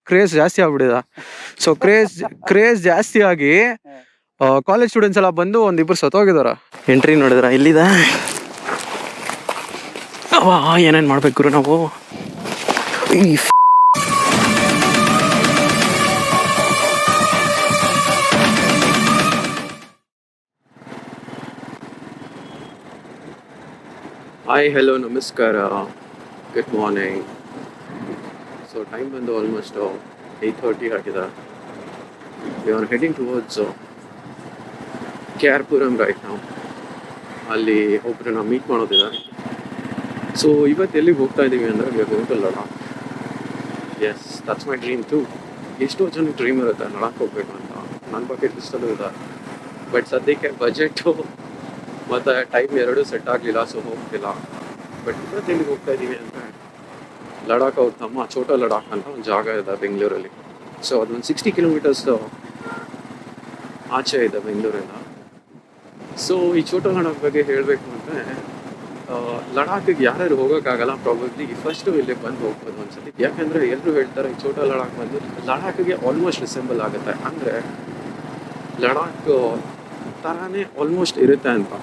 Craze ಜಾಸ್ತಿ ಆಗ್ಬಿಟ್ಟಿದೆ. So craze ಜಾಸ್ತಿ ಆಗಿ ಕಾಲೇಜ್ ಸ್ಟೂಡೆಂಟ್ಸ್ ಎಲ್ಲ ಬಂದು ಒಂದಿಬ್ರು ಸತ್ತೋಗಿದಾರ. ಎಂಟ್ರಿ ನೋಡಿದ್ರ ಇಲ್ಲಿದೆ. ಏನೇನ್ ಮಾಡ್ಬೇಕು ನಾವು? ಹಾಯ್, ಹೆಲೋ, ನಮಸ್ಕಾರ, ಗುಡ್ ಮಾರ್ನಿಂಗ್. ಸೊ ಟೈಮ್ ಬಂದು ಆಲ್ಮೋಸ್ಟ್ 8:30 ಆಗಿದೆ. We are heading towards KR right ನಾವು. ಅಲ್ಲಿ ಒಬ್ಬರನ್ನ ಮೀಟ್ ಮಾಡೋದಿದ್ದಾರೆ. ಸೊ ಇವತ್ತು ಎಲ್ಲಿಗೆ ಹೋಗ್ತಾ ಇದ್ದೀವಿ ಅಂದರೆ we are going to Ladakh. Yes, that's my dream too. ಎಷ್ಟೋ ಜನ ಡ್ರೀಮ್ ಇರುತ್ತೆ ಲಡಾಖ್ ಹೋಗ್ಬೇಕು ಅಂತ. ನನ್ನ ಬಕೆಟ್ ಲಿಸ್ಟಲ್ಲೂ ಇದೆ. ಬಟ್ ಸದ್ಯಕ್ಕೆ ಬಜೆಟು ಮತ್ತು ಟೈಮ್ ಎರಡೂ ಸೆಟ್ ಆಗಲಿಲ್ಲ, ಸೊ ಹೋಗ್ತಿಲ್ಲ. ಬಟ್ ಇವತ್ತು ಎಲ್ಲಿಗೆ ಹೋಗ್ತಾ ಇದ್ದೀವಿ ಅಂದರೆ ಲಡಾಖ್ ಅವ್ರ ತಮ್ಮ ಛೋಟಾ ಲಡಾಖ್ ಅಂತ ಒಂದು ಜಾಗ ಇದೆ ಬೆಂಗಳೂರಲ್ಲಿ. ಸೊ ಅದೊಂದು 60 ಕಿಲೋಮೀಟರ್ಸ್ ಆಚೆ ಇದೆ ಬೆಂಗಳೂರಿಂದ. ಸೊ ಈ ಛೋಟಾ ಲಡಾಖ್ ಬಗ್ಗೆ ಹೇಳಬೇಕು ಅಂದರೆ ಲಡಾಖಿಗೆ ಯಾರ್ಯಾರು ಹೋಗೋಕ್ಕಾಗಲ್ಲ, ಪ್ರಾಬಬ್ಲಿ ಫಸ್ಟು ಇಲ್ಲಿ ಬಂದು ಹೋಗ್ಬೋದು ಒಂದ್ಸತಿ. ಯಾಕೆಂದರೆ ಎಲ್ಲರೂ ಹೇಳ್ತಾರೆ ಈ ಛೋಟಾ ಲಡಾಖ್ ಬಂದು ಲಡಾಖಿಗೆ ಆಲ್ಮೋಸ್ಟ್ ರಿಸೆಂಬಲ್ ಆಗುತ್ತೆ, ಅಂದರೆ ಲಡಾಖ್ ಥರನೇ ಆಲ್ಮೋಸ್ಟ್ ಇರುತ್ತೆ ಅಂತ.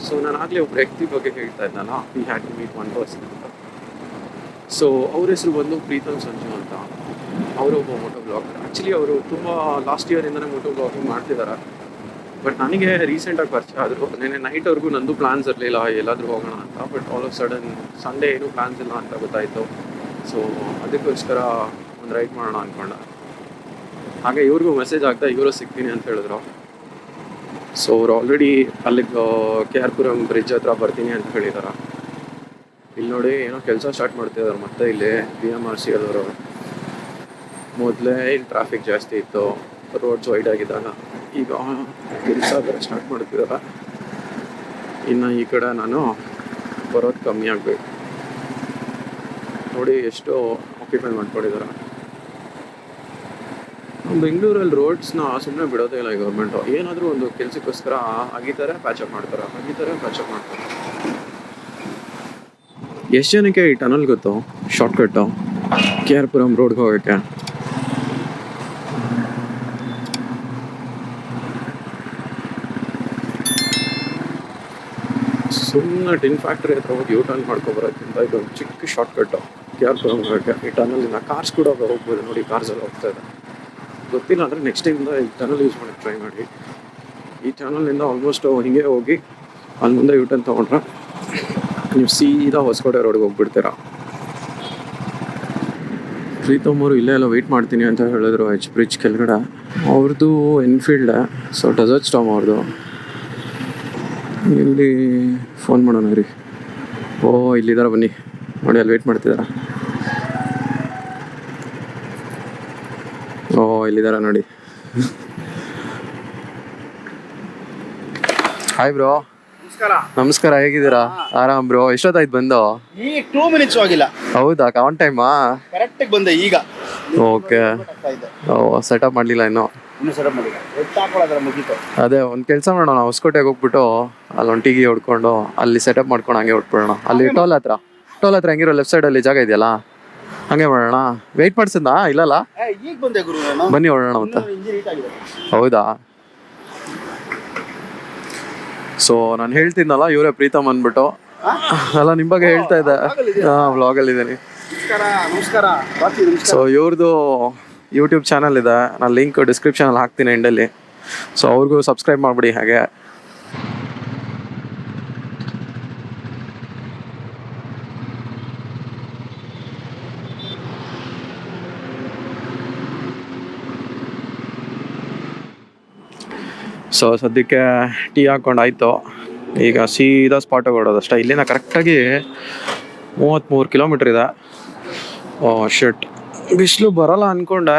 ಸೊ ನಾನು ಆಗಲೇ ಒಬ್ಬ ವ್ಯಕ್ತಿ ಬಗ್ಗೆ ಹೇಳ್ತಾ ಇದ್ದಲ್ಲ, we had to meet one person ಅಂತ. ಸೊ ಅವ್ರ ಹೆಸರು ಬಂದು ಪ್ರೀತಮ್ ಸಂಜು ಅಂತ. ಅವರೊಬ್ಬ ಮೋಟೋ ಬ್ಲಾಗರ್. ಆ್ಯಕ್ಚುಲಿ ಅವರು ತುಂಬ ಲಾಸ್ಟ್ ಇಯರಿಂದನೇ ಮೋಟೋ ಬ್ಲಾಗಿಂಗ್ ಮಾಡ್ತಿದ್ದಾರೆ. ಬಟ್ ನನಗೆ ರೀಸೆಂಟಾಗಿ ಪರಿಚಯ ಆದರು. ನೆನ್ನೆ ನೈಟ್ವರೆಗೂ ನಂದು ಪ್ಲಾನ್ಸ್ ಇರಲಿಲ್ಲ ಎಲ್ಲಾದರೂ ಹೋಗೋಣ ಅಂತ. But all of sudden Sunday ಏನೂ ಪ್ಲಾನ್ಸ್ ಇಲ್ಲ ಅಂತ ಗೊತ್ತಾಯಿತು. ಸೊ ಅದಕ್ಕೋಸ್ಕರ ಒಂದು ರೈಡ್ ಮಾಡೋಣ ಅಂದ್ಕೊಂಡೆ. ಹಾಗೆ ಇವ್ರಿಗೂ ಮೆಸೇಜ್ ಆಗ್ತಾ ಇವರು ಸಿಗ್ತೀನಿ ಅಂತ ಹೇಳಿದ್ರು. ಸೊ ಅವ್ರು ಆಲ್ರೆಡಿ ಅಲ್ಲಿಗೆ KR ಬ್ರಿಡ್ಜ್ ಹತ್ರ ಬರ್ತೀನಿ ಅಂತ ಹೇಳಿದಾರೆ. ಇಲ್ಲಿ ನೋಡಿ ಏನೋ ಕೆಲಸ ಸ್ಟಾರ್ಟ್ ಮಾಡ್ತಿದ್ದಾರೆ ಮತ್ತೆ ಇಲ್ಲಿ BMRC ಅವರು. ಮೊದಲೇ ಇಲ್ಲಿ ಟ್ರಾಫಿಕ್ ಜಾಸ್ತಿ ಇತ್ತು, ರೋಡ್ಸ್ ವೈಡ್ ಆಗಿದ್ದಾಗ. ಈಗ ಕೆಲಸ ಸ್ಟಾರ್ಟ್ ಮಾಡ್ತಿದ್ದಾರೆ. ಇನ್ನು ಈ ಕಡೆ ನಾನು ಬರೋದು ಕಮ್ಮಿ ಆಗಬೇಕು. ನೋಡಿ ಎಷ್ಟು ಆಕ್ಯುಪೈ ಮಾಡ್ಕೊಂಡಿದ್ದಾರೆ. ಬೆಂಗಳೂರಲ್ಲಿ ರೋಡ್ಸ್ನ ಸುಮ್ಮನೆ ಬಿಡೋದೇ ಇಲ್ಲ ಈ ಗೌರ್ಮೆಂಟು. ಏನಾದರೂ ಒಂದು ಕೆಲಸಕ್ಕೋಸ್ಕರ ಆಗಿದ್ದಾರೆ, ಪ್ಯಾಚಪ್ ಮಾಡ್ತಾರೆ. ಎಷ್ಟು ಜನಕ್ಕೆ ಈ ಟನಲ್ ಗೊತ್ತು? ಶಾರ್ಟ್ಕಟ್ಟು KR ರೋಡ್ಗೆ ಹೋಗೋಕ್ಕೆ. ಸುಮ್ಮನೆ ಟಿನ್ ಫ್ಯಾಕ್ಟ್ರಿ ಹತ್ರ ಹೋಗಿ ಟರ್ನ್ ಮಾಡ್ಕೊಬರೋಕ್ಕಿಂತ ಇದೊಂದು ಚಿಕ್ಕ ಶಾರ್ಟ್ಕಟ್ಟು KR ಹೋಗೋಕ್ಕೆ. ಈ ಟನಲಿಂದ ಕಾರ್ಸ್ ಕೂಡ ಹೋಗ್ಬೋದು. ನೋಡಿ ಕಾರ್ಸ್ ಎಲ್ಲ ಹೋಗ್ತಾ ಇದೆ. ಗೊತ್ತಿಲ್ಲ ಅಂದರೆ ನೆಕ್ಸ್ಟ್ ಟೈಮಿಂದ ಈ ಟನಲ್ ಯೂಸ್ ಮಾಡೋಕ್ಕೆ ಟ್ರೈ ಮಾಡಿ. ಈ ಟನಲಿಂದ ಆಲ್ಮೋಸ್ಟ್ ಹಿಂಗೆ ಹೋಗಿ ಅಲ್ಲಿ ಮುಂದೆ ಯೂಟರ್ನ್ ತೊಗೊಂಡ್ರೆ ನೀವು ಸೀದಾ ಹೊಸಕೋಟೆ ರೋಡ್ಗೆ ಹೋಗ್ಬಿಡ್ತೀರಾ. ಪ್ರೀತಮ್ ಅವರು ಇಲ್ಲೇ ಎಲ್ಲ ವೆಯ್ಟ್ ಮಾಡ್ತೀನಿ ಅಂತ ಹೇಳಿದ್ರು ಬ್ರಿಡ್ಜ್ ಕೆಳಗಡೆ. ಅವ್ರದ್ದು ಎನ್ಫೀಲ್ಡ್, ಸೊ ಡೆಸರ್ಟ್ ಸ್ಟಾಮ್ ಅವ್ರದ್ದು. ಇಲ್ಲಿ ಫೋನ್ ಮಾಡೋಣ ರೀ. ಇಲ್ಲಿದ್ದಾರೆ, ಬನ್ನಿ. ನೋಡಿ ಅಲ್ಲಿ ವೆಯ್ಟ್ ಮಾಡ್ತಿದ್ದಾರೆ. ಇಲ್ಲಿದ್ದಾರೆ ನೋಡಿ. Hi bro. ನಮಸ್ಕಾರ, ಹೇಗಿದ್ದೀರಾ? ಆರಾಮ್ ಬ್ರೋ. ಎಷ್ಟೊತ್ತಾಯ್ತು ಬಂದು? ಈಗ 2 ಮಿನಿಟ್ಸ್ ಆಗಿಲ್ಲ. ಹೌದಾ? ಆನ್ ಟೈಮಾ? ಕರೆಕ್ಟ್ ಬಂದೆ ಈಗ. ಓಕೆ. ಸೆಟಪ್ ಮಾಡಲಿಲ್ಲ ಇನ್ನು. ಅದೇ ಒಂದು ಕೆಲಸ ಮಾಡೋಣ, ಹೊಸಕೋಟೆಗೆ ಹೋಗ್ಬಿಟ್ಟು ಅಲ್ಲೊಂದು ಟೀಗಿ ಹೊಡ್ಕೊಂಡು ಅಲ್ಲಿ ಸೆಟಪ್ ಮಾಡ್ಕೊಂಡು ಹಂಗೆ ಹೊಟ್ಬಿಡೋಣ. ಅಲ್ಲಿ ಟೋಲ್ ಹತ್ರ ಹೆಂಗಿರೋ ಲೆಫ್ಟ್ ಸೈಡಲ್ಲಿ ಜಾಗ ಇದೆಯಲ್ಲ, ಹಂಗೆ ಮಾಡೋಣ. ವೆಯ್ಟ್ ಮಾಡ್ಸಿದ್ನಾ? ಇಲ್ಲಲ್ಲ, ಬನ್ನಿ ಹೊಡೋಣ ಮತ್ತೆ. ಹೌದಾ? ಸೊ ನಾನು ಹೇಳ್ತಿದ್ನಲ್ಲ, ಇವರೇ ಪ್ರೀತಮ್ ಅಂದ್ಬಿಟ್ಟು. ಅಲ್ಲ, ನಿಮ್ಮ ಬಗ್ಗೆ ಹೇಳ್ತಾ ಇದ್ದೆ. ವ್ಲಾಗಲ್ಲಿ ಇದ್ದೀನಿ. ಸೊ ಇವ್ರದ್ದು ಯೂಟ್ಯೂಬ್ ಚಾನಲ್ ಇದೆ, ನಾನು ಲಿಂಕ್ ಡಿಸ್ಕ್ರಿಪ್ಷನಲ್ಲಿ ಹಾಕ್ತೀನಿ ಎಂಡಲ್ಲಿ. ಸೊ ಅವ್ರಿಗೂ ಸಬ್ಸ್ಕ್ರೈಬ್ ಮಾಡಿಬಿಡಿ. ಹಾಗೆ ಸೊ ಸದ್ಯಕ್ಕೆ ಟೀ ಹಾಕ್ಕೊಂಡಾಯ್ತು. ಈಗ ಸೀದಾ ಸ್ಪಾಟಿಗೆ ಹೊಡೋದಷ್ಟೇ. ಇಲ್ಲಿಂದ ಕರೆಕ್ಟಾಗಿ 33 ಕಿಲೋಮೀಟ್ರ್ ಇದೆ. ಶರ್ಟ್ ಬಿಸಿಲು ಬರೋಲ್ಲ ಅಂದ್ಕೊಂಡೆ.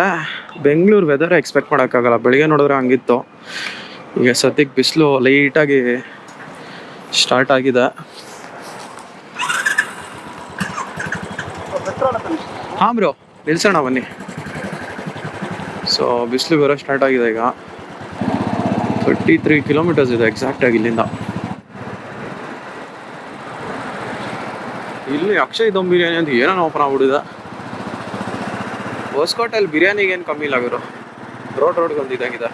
ಬೆಂಗಳೂರು ವೆದರ್ ಎಕ್ಸ್ಪೆಕ್ಟ್ ಮಾಡೋಕ್ಕಾಗಲ್ಲ. ಬೆಳಿಗ್ಗೆ ನೋಡಿದ್ರೆ ಹಂಗಿತ್ತು. ಈಗ ಸದ್ಯಕ್ಕೆ ಬಿಸಿಲು ಲೈಟಾಗಿ ಸ್ಟಾರ್ಟ್ ಆಗಿದೆ. ಹಾಂ ಬ್ರೋ, ನಿಲ್ಸೋಣ ಬನ್ನಿ. ಸೊ ಬಿಸಿಲು ಬರೋ ಸ್ಟಾರ್ಟ್ ಆಗಿದೆ. ಈಗ 33 ಕಿಲೋಮೀಟರ್ಸ್ ಇದೆ ಎಕ್ಸಾಕ್ಟಾಗಿ ಇಲ್ಲಿಂದ. ಇಲ್ಲಿ ಅಕ್ಷಯ್ ದಮ್ ಬಿರಿಯಾನಿ ಅಂತ ಏನೋ ಓಪನ್ ಆಗ್ಬಿಟ್ಟಿದೆ. ಹೊಸಕೋಟೆಯಲ್ಲಿ ಬಿರಿಯಾನಿಗೆ ಏನು ಕಮ್ಮಿ ಇಲ್ಲ ಗುರು. ರೋಡ್ ಬಂದಿದ್ದಂಗಿದೆ.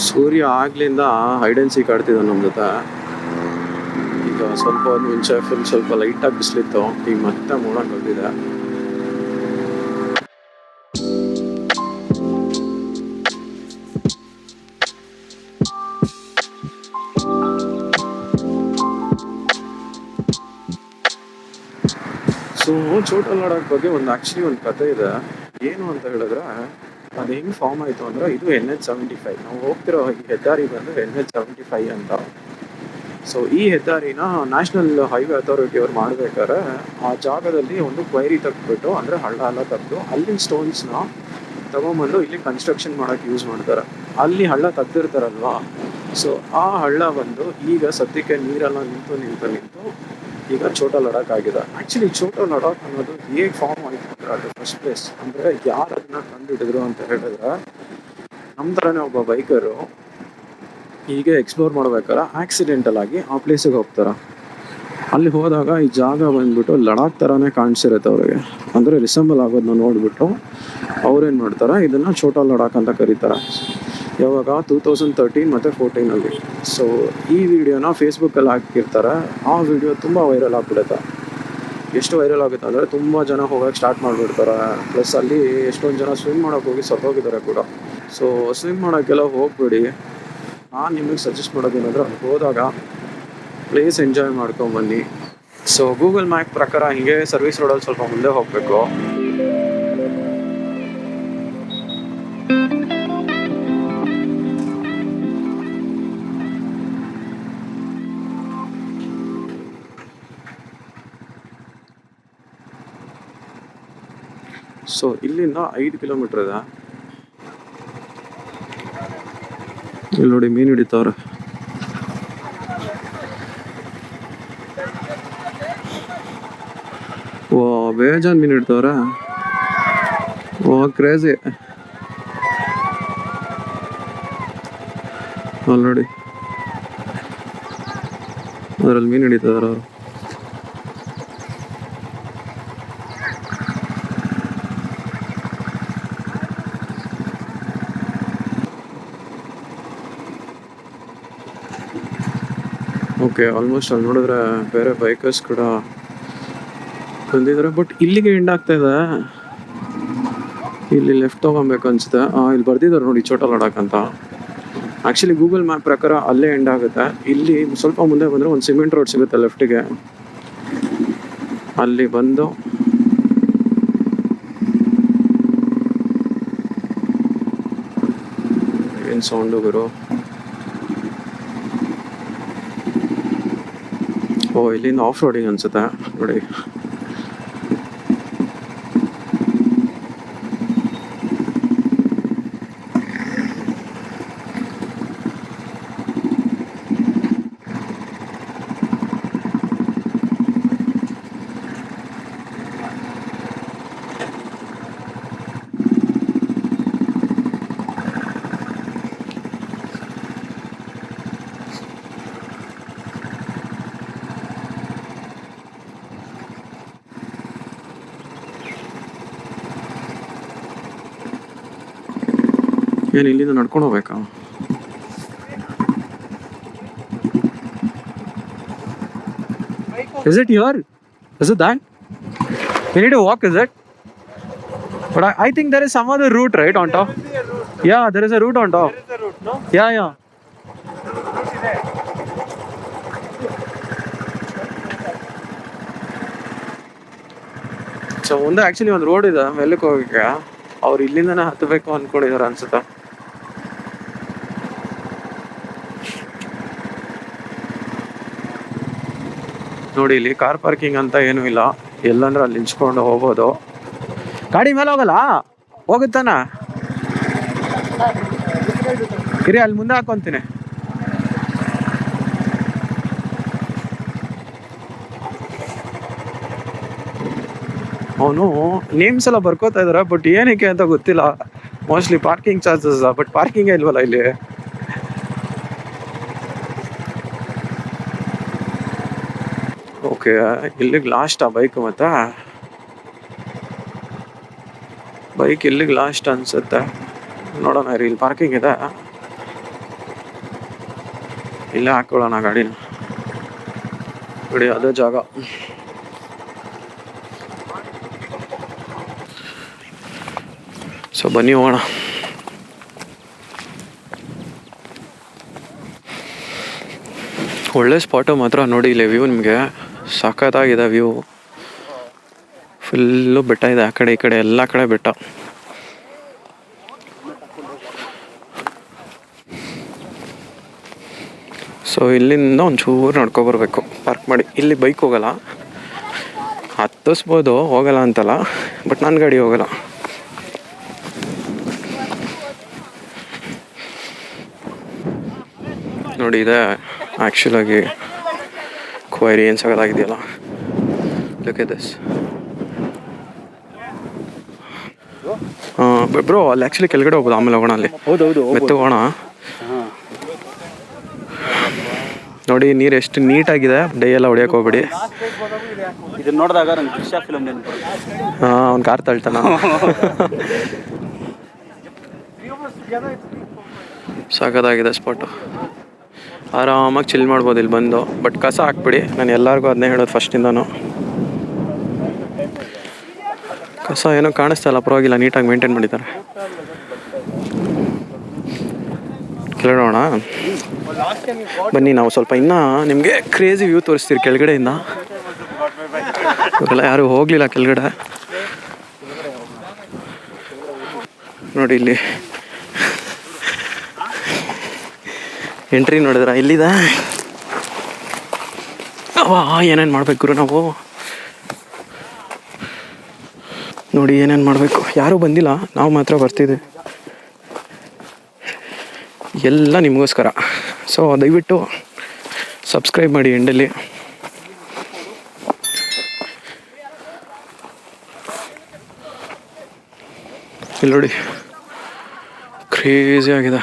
ಸೂರ್ಯ ಆಗ್ಲಿಂದ ಹೈಡ್ ಅಂಡ್ ಸೀಕ್ ಆಡ್ತಿದ್ದ ನಮ್ಮ ಜೊತೆ. ಈಗ ಸ್ವಲ್ಪ ಹೊತ್ತು ಮುಂಚೆ ಸ್ವಲ್ಪ ಲೈಟಾಗಿ ಬಿಸಿಲಿತ್ತು, ಈಗ ಮತ್ತೆ ಮೋಡ ಬಂದಿದೆ. ಸೊ ಛೋಟಾ ಲಡಾಖ್ ಬಗ್ಗೆ ಆಕ್ಚುಲಿ ಒಂದು ಕತೆ ಇದೆ. ಏನು ಅಂತ ಹೇಳಿದ್ರೆ, ಅದು ಹೆಂಗೆ ಫಾರ್ಮ್ ಆಯಿತು ಅಂದರೆ, ಇದು NH75. ನಾವು ಹೋಗ್ತಿರೋ ಈ ಹೆದ್ದಾರಿ ಬಂದು NH75 ಅಂತ. ಸೊ ಈ ಹೆದ್ದಾರಿನ ನ್ಯಾಷನಲ್ ಹೈವೇ ಅಥಾರಿಟಿ ಅವ್ರು ಮಾಡ್ಬೇಕಾದ್ರೆ ಆ ಜಾಗದಲ್ಲಿ ಒಂದು ಕ್ವೈರಿ ತೆಗೆದ್ಬಿಟ್ಟು, ಅಂದರೆ ಹಳ್ಳ ಎಲ್ಲ ತೆಗೆದು ಅಲ್ಲಿನ ಸ್ಟೋನ್ಸ್ನ ತಗೊಂಬಂದು ಇಲ್ಲಿ ಕನ್ಸ್ಟ್ರಕ್ಷನ್ ಮಾಡೋಕ್ಕೆ ಯೂಸ್ ಮಾಡ್ತಾರೆ. ಅಲ್ಲಿ ಹಳ್ಳ ತೆಗ್ದಿರ್ತಾರಲ್ವಾ, ಸೊ ಆ ಹಳ್ಳ ಬಂದು ಈಗ ಸದ್ಯಕ್ಕೆ ನೀರೆಲ್ಲ ನಿಂತು ಈಗ ಛೋಟಾ ಲಡಾಖ್ ಆಗಿದೆ. ಆ್ಯಕ್ಚುಲಿ ಛೋಟಾ ಲಡಾಖ್ ಅನ್ನೋದು ಹೇಗೆ ಫಾರ್ಮ್ ಆಯಿತು ಅಂದರೆ, ಅದು ಫಸ್ಟ್ ಪ್ಲೇಸ್ ಅಂದರೆ ಯಾರು ಅದನ್ನ ಕಂಡುಹಿಡಿದ್ರು ಅಂತ ಹೇಳಿದ್ರೆ, ನಮ್ಮ ಥರನೇ ಒಬ್ಬ ಬೈಕರು ಹೀಗೆ ಎಕ್ಸ್ಪ್ಲೋರ್ ಮಾಡ್ಬೇಕಾರೆ ಆಕ್ಸಿಡೆಂಟಲ್ ಆಗಿ ಆ ಪ್ಲೇಸಿಗೆ ಹೋಗ್ತಾರೆ. ಅಲ್ಲಿ ಹೋದಾಗ ಈ ಜಾಗ ಬಂದ್ಬಿಟ್ಟು ಲಡಾಖ್ ಥರನೇ ಕಾಣಿಸಿರುತ್ತೆ ಅವ್ರಿಗೆ. ಅಂದರೆ ರಿಸೆಂಬಲ್ ಆಗೋದನ್ನ ನೋಡಿಬಿಟ್ಟು ಅವ್ರೇನು ಮಾಡ್ತಾರೆ, ಇದನ್ನು ಛೋಟಾ ಲಡಾಖ್ ಅಂತ ಕರೀತಾರೆ. ಯಾವಾಗ 2013 ಮತ್ತು 14 ಸೊ ಈ ವಿಡಿಯೋನ ಫೇಸ್ಬುಕ್ಕಲ್ಲಿ ಹಾಕಿರ್ತಾರೆ. ಆ ವಿಡಿಯೋ ತುಂಬ ವೈರಲ್ ಆಗಿಬಿಡುತ್ತೆ. ಎಷ್ಟು ವೈರಲ್ ಆಗುತ್ತೆ ಅಂದರೆ, ತುಂಬ ಜನ ಹೋಗೋಕ್ಕೆ ಸ್ಟಾರ್ಟ್ ಮಾಡಿಬಿಡ್ತಾರೆ. ಪ್ಲಸ್ ಅಲ್ಲಿ ಎಷ್ಟೊಂದು ಜನ ಸ್ವಿಮ್ ಮಾಡೋಕ್ಕೆ ಹೋಗಿ ಸತ್ತೋಗಿದ್ದಾರೆ ಕೂಡ. ಸೊ ಸ್ವಿಮ್ ಮಾಡೋಕ್ಕೆಲ್ಲ ಹೋಗ್ಬೇಡಿ. ನಾನು ನಿಮಗೆ ಸಜೆಸ್ಟ್ ಮಾಡೋದೇನಂದ್ರೆ, ಅಲ್ಲಿ ಹೋದಾಗ ಪ್ಲೇಸ್ ಎಂಜಾಯ್ ಮಾಡ್ಕೊಂಬನ್ನಿ. ಸೊ ಗೂಗಲ್ ಮ್ಯಾಪ್ ಪ್ರಕಾರ ಹೀಗೆ ಸರ್ವಿಸ್ ರೋಡಲ್ಲಿ ಸ್ವಲ್ಪ ಮುಂದೆ ಹೋಗಬೇಕು. ಸೊ ಇಲ್ಲಿಂದ 5 ಕಿಲೋಮೀಟರ್ ಇದೆ. ಇಲ್ಲಿ ನೋಡಿ ಮೀನು ಹಿಡಿತವ್ರೆ. ಓ ಬೇಜಾನ್ ಮೀನು ಹಿಡಿತವ್ರೆ. ಓ ಕ್ರೇಜಿ. ಅಲ್ಲಿ ನೋಡಿ, ಅದರಲ್ಲಿ ಮೀನು ಹಿಡಿತದಾರ ಅವರು. ಓಕೆ, ಆಲ್ಮೋಸ್ಟ್ ಅಲ್ಲಿ ನೋಡಿದ್ರೆ ಬೇರೆ ಬೈಕರ್ಸ್ ಕೂಡ ಬಂದಿದ್ದಾರೆ. ಬಟ್ ಇಲ್ಲಿಗೆ ಎಂಡ್ ಆಗ್ತಾ ಇದೆ. ಇಲ್ಲಿ ಲೆಫ್ಟ್ ತೊಗೊಬೇಕು ಅನ್ಸುತ್ತೆ. ಇಲ್ಲಿ ಬರ್ದಿದ್ದಾರೆ ನೋಡಿ ಛೋಟಾ ಲಡಾಖ್ ಅಂತ. ಆ್ಯಕ್ಚುಲಿ ಗೂಗಲ್ ಮ್ಯಾಪ್ ಪ್ರಕಾರ ಅಲ್ಲೇ ಎಂಡ್ ಆಗುತ್ತೆ. ಇಲ್ಲಿ ಸ್ವಲ್ಪ ಮುಂದೆ ಬಂದರೆ ಒಂದು ಸಿಮೆಂಟ್ ರೋಡ್ ಸಿಗುತ್ತೆ ಲೆಫ್ಟಿಗೆ. ಅಲ್ಲಿ ಬಂದು ಏನು ಸೌಂಡು ಗುರು. ಓ ಇಲ್ಲಿಂದ ಆಫ್ ರೋಡಿಂಗ್ ಅನ್ಸುತ್ತೆ ನೋಡಿ. ಏನು ಇಲ್ಲಿಂದ ನಡ್ಕೊಂಡು ಹೋಗ್ಬೇಕಾ? Is it here? Is it that? We need to walk, is it? But I think there is some other route, right, on top? Yeah, there is a route on top. There is a route, no? Yeah, yeah. So ಮುಂದೆ actually ಒಂದು road ಇದೆ ಮೇಲಕ್ಕೆ ಹೋಗಕ್ಕೆ. ಅವ್ರು ಇಲ್ಲಿಂದನೇ ಹತ್ತಬೇಕು ಅಂದ್ಕೊಂಡಿದ್ದಾರೆ ಅನ್ಸುತ್ತೆ. ನೋಡಿ, ಇಲ್ಲಿ ಕಾರ್ ಪಾರ್ಕಿಂಗ್ ಅಂತ ಏನೂ ಇಲ್ಲ. ಎಲ್ಲಂದ್ರೆ ಅಲ್ಲಿ ನಿಂಚ್ಕೊಂಡು ಹೋಗ್ಬೋದು. ಗಾಡಿ ಮೇಲೆ ಹೋಗಲ್ಲ, ಹೋಗುತ್ತಾನ ಇರಿ, ಅಲ್ಲಿ ಮುಂದೆ ಹಾಕೊಂತೀನಿ. ಅವನು ನೇಮ್ಸ್ ಎಲ್ಲ ಬರ್ಕೋತಾ ಇದಾರೆ, ಬಟ್ ಏನಕ್ಕೆ ಅಂತ ಗೊತ್ತಿಲ್ಲ. ಮೋಸ್ಟ್ಲಿ ಪಾರ್ಕಿಂಗ್ ಚಾರ್ಜಸ್, ಬಟ್ ಪಾರ್ಕಿಂಗೇ ಇಲ್ವಲ್ಲ ಇಲ್ಲಿ. ಓಕೆ, ಇಲ್ಲಿಗೆ ಲಾಸ್ಟ್ ಆ ಬೈಕ್. ಮತ್ತೆ ಬೈಕ್ ಇಲ್ಲಿಗೆ ಲಾಸ್ಟ್ ಅನ್ಸುತ್ತೆ. ನೋಡೋಣ ಇಲ್ಲಿ ಪಾರ್ಕಿಂಗ್ ಇದೆ, ಇಲ್ಲೇ ಹಾಕೊಳ್ಳೋಣ ಗಾಡಿನ. ನೋಡಿ ಅದೇ ಜಾಗ. ಸೊ ಬನ್ನಿ ಹೋಗೋಣ. ಒಳ್ಳೆ ಸ್ಪಾಟು ಮಾತ್ರ. ನೋಡಿ ಇಲ್ಲಿ ವ್ಯೂ ನಿಮಗೆ ಸಖತ್ತಾಗಿದೆ. ವ್ಯೂ ಫುಲ್ಲು ಬೆಟ್ಟ ಇದೆ, ಆ ಕಡೆ ಈ ಕಡೆ ಎಲ್ಲ ಕಡೆ ಬೆಟ್ಟ. ಸೊ ಇಲ್ಲಿಂದ ಒಂಚೂರು ನಡ್ಕೊಬರ್ಬೇಕು ಪಾರ್ಕ್ ಮಾಡಿ. ಇಲ್ಲಿ ಬೈಕ್ ಹೋಗಲ್ಲ, ಹತ್ತಿಸ್ಬೋದು, ಹೋಗಲ್ಲ ಅಂತಲ್ಲ, ಬಟ್ ನನ್ನ ಗಾಡಿ ಹೋಗಲ್ಲ. ನೋಡಿ ಇದೆ ಆ್ಯಕ್ಚುಲಾಗಿ ಕ್ವೈರಿ. ಏನು ಸಗದಾಗಿದೆಯಲ್ಲ, ಲುಕ್ ಎಟ್ ದಿಸ್. ಬ್ರೋ ಅಲ್ಲಿ ಆ್ಯಕ್ಚುಲಿ ಕೆಳಗಡೆ ಹೋಗ್ಬೋದು, ಆಮೇಲೆ ಹೋಗೋಣ. ಅಲ್ಲಿ ಹೌದೌದು ಮೆತ್ತಗೋಣ. ನೋಡಿ ನೀರು ಎಷ್ಟು ನೀಟಾಗಿದೆ. ಡೇ ಎಲ್ಲ ಹೊಡಿಯೋಕೆ ಹೋಗ್ಬೇಡಿ. ಇದನ್ನ ನೋಡಿದಾಗ ನಂಗೆ ದೃಶ್ಯ ಫಿಲಮ್ ನೆನಪು. ಅವ್ನು ಕಾರ್ ತಳ್ತಾನ. ಸಾಕಾಗಿದೆ ಸ್ಪಾಟು. ಆರಾಮಾಗಿ ಚಿಲ್ ಮಾಡ್ಬೋದು ಇಲ್ಲಿ ಬಂದು. ಬಟ್ ಕಸ ಹಾಕ್ಬಿಡಿ, ನಾನು ಎಲ್ಲರಿಗೂ ಅದನ್ನೇ ಹೇಳೋದು ಫಸ್ಟಿಂದನೂ. ಕಸ ಏನೋ ಕಾಣಿಸ್ತಾ ಇಲ್ಲ, ಪರವಾಗಿಲ್ಲ, ನೀಟಾಗಿ ಮೇಂಟೈನ್ ಮಾಡಿದ್ದಾರೆ. ಕೇಳೋಣ ಬನ್ನಿ. ನಾವು ಸ್ವಲ್ಪ ಇನ್ನೂ ನಿಮಗೆ ಕ್ರೇಜಿ ವ್ಯೂ ತೋರಿಸ್ತೀರಿ ಕೆಳಗಡೆಯಿಂದ. ಇವರೆಲ್ಲ ಯಾರು ಹೋಗಲಿಲ್ಲ ಕೆಳಗಡೆ. ನೋಡಿ ಇಲ್ಲಿ ಎಂಟ್ರಿ ನೋಡಿದ್ರ, ಇಲ್ಲಿದೆ. ಏನೇನು ಮಾಡಬೇಕು ನಾವು, ನೋಡಿ ಏನೇನು ಮಾಡಬೇಕು. ಯಾರೂ ಬಂದಿಲ್ಲ, ನಾವು ಮಾತ್ರ ಬರ್ತಿದ್ದೀವಿ. ಎಲ್ಲ ನಿಮಗೋಸ್ಕರ. ಸೊ ದಯವಿಟ್ಟು ಸಬ್ಸ್ಕ್ರೈಬ್ ಮಾಡಿ ಎಂಡಲ್ಲಿ. ಇಲ್ಲಿ ನೋಡಿ ಕ್ರೇಜಿ ಆಗಿದೆ.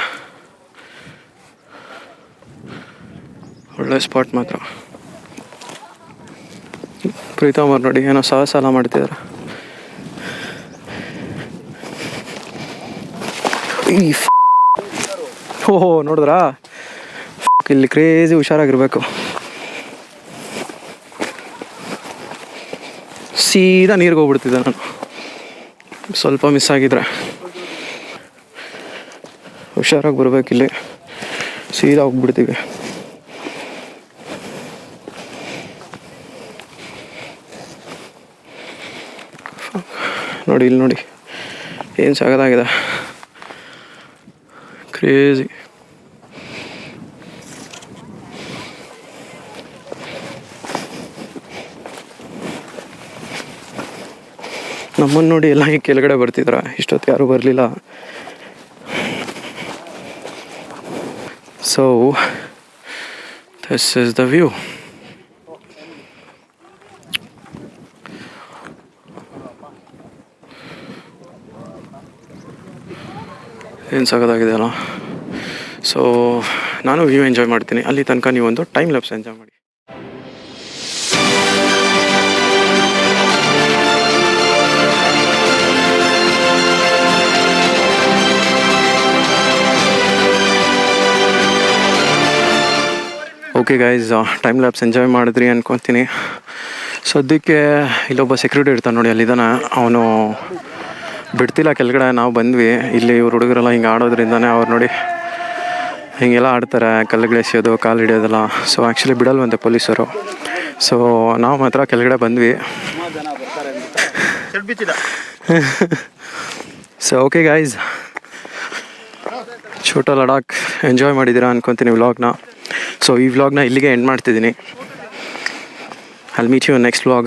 ಒಳ್ಳೆ ಸ್ಪಾಟ್ ಮಾತ್ರ. ಪ್ರೀತಮ್ ಅವ್ರು ನೋಡಿ ಏನೋ ಸಾಲ ಮಾಡ್ತಿದ್ದಾರೆ. ಓಹೋ ನೋಡಿದ್ರಾ, ಇಲ್ಲಿ ಕ್ರೇಜಿ ಹುಷಾರಾಗಿರ್ಬೇಕು. ಸೀದಾ ನೀರಿಗೆ ಹೋಗ್ಬಿಡ್ತಿದ್ದೆ ನಾನು, ಸ್ವಲ್ಪ ಮಿಸ್ ಆಗಿದ್ರೆ. ಹುಷಾರಾಗಿ ಬರ್ಬೇಕು, ಇಲ್ಲಿ ಸೀದಾ ಹೋಗ್ಬಿಡ್ತೀವಿ. ನೋಡಿ ಇಲ್ಲಿ ನೋಡಿ ಏನು ಸಗದಾಗಿದೆ, ಕ್ರೇಜಿ. ನಮ್ಮನ್ನು ನೋಡಿ ಎಲ್ಲ ಈ ಕೆಳಗಡೆ ಬರ್ತಿದ್ರ, ಇಷ್ಟೊತ್ತು ಯಾರೂ ಬರಲಿಲ್ಲ. So this is the view. ಏನು ಸಗದಾಗಿದೆ ಅಲ್ಲ. ಸೊ ನಾನು ವ್ಯೂ ಎಂಜಾಯ್ ಮಾಡ್ತೀನಿ, ಅಲ್ಲಿ ತನಕ ನೀವೊಂದು ಟೈಮ್ ಲ್ಯಾಪ್ಸ್ ಎಂಜಾಯ್ ಮಾಡಿ. Okay guys, time lapse enjoy ಮಾಡಿದ್ರಿ ಅನ್ಕೊತೀನಿ. ಸದ್ಯಕ್ಕೆ ಇಲ್ಲೊಬ್ಬ ಸೆಕ್ಯೂರಿಟಿ ಇರ್ತಾನೆ ನೋಡಿ, ಅಲ್ಲಿದ್ದಾನೆ. ಅವನು ಬಿಡ್ತಿಲ್ಲ ಕೆಳಗಡೆ. ನಾವು ಬಂದ್ವಿ, ಇಲ್ಲಿ ಇವ್ರು ಹುಡುಗರೆಲ್ಲ ಹಿಂಗೆ ಆಡೋದ್ರಿಂದನೇ ಅವ್ರು ನೋಡಿ ಹೀಗೆಲ್ಲ ಆಡ್ತಾರೆ, ಕಲ್ಲುಗಳು ಎಸೆಯೋದು, ಕಾಲು ಹಿಡಿಯೋದೆಲ್ಲ. ಸೊ ಆ್ಯಕ್ಚುಲಿ ಬಿಡಲ್ವಂತೆ ಪೊಲೀಸರು. ಸೊ ನಾವು ಮಾತ್ರ ಕೆಳಗಡೆ ಬಂದ್ವಿ. So okay guys, Chhota Ladakh enjoy ಮಾಡಿದ್ದೀರಾ ಅನ್ಕೊತೀನಿ ವ್ಲಾಗ್ನ. ಸೊ ಈ ವ್ಲಾಗ್ನ ಇಲ್ಲಿಗೆ ಎಂಡ್ ಮಾಡ್ತಿದ್ದೀನಿ. I'll meet you in next vlog.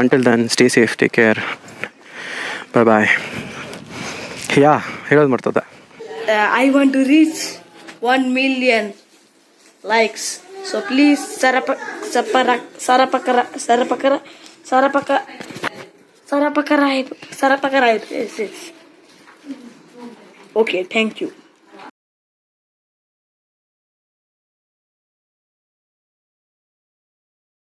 Until then, stay safe, take care. Bye bye. Yeah, ಹೇಳೋದು ಮಾಡ್ತದೆ. I want to reach 1 million likes. So please subscribe. Okay, thank you.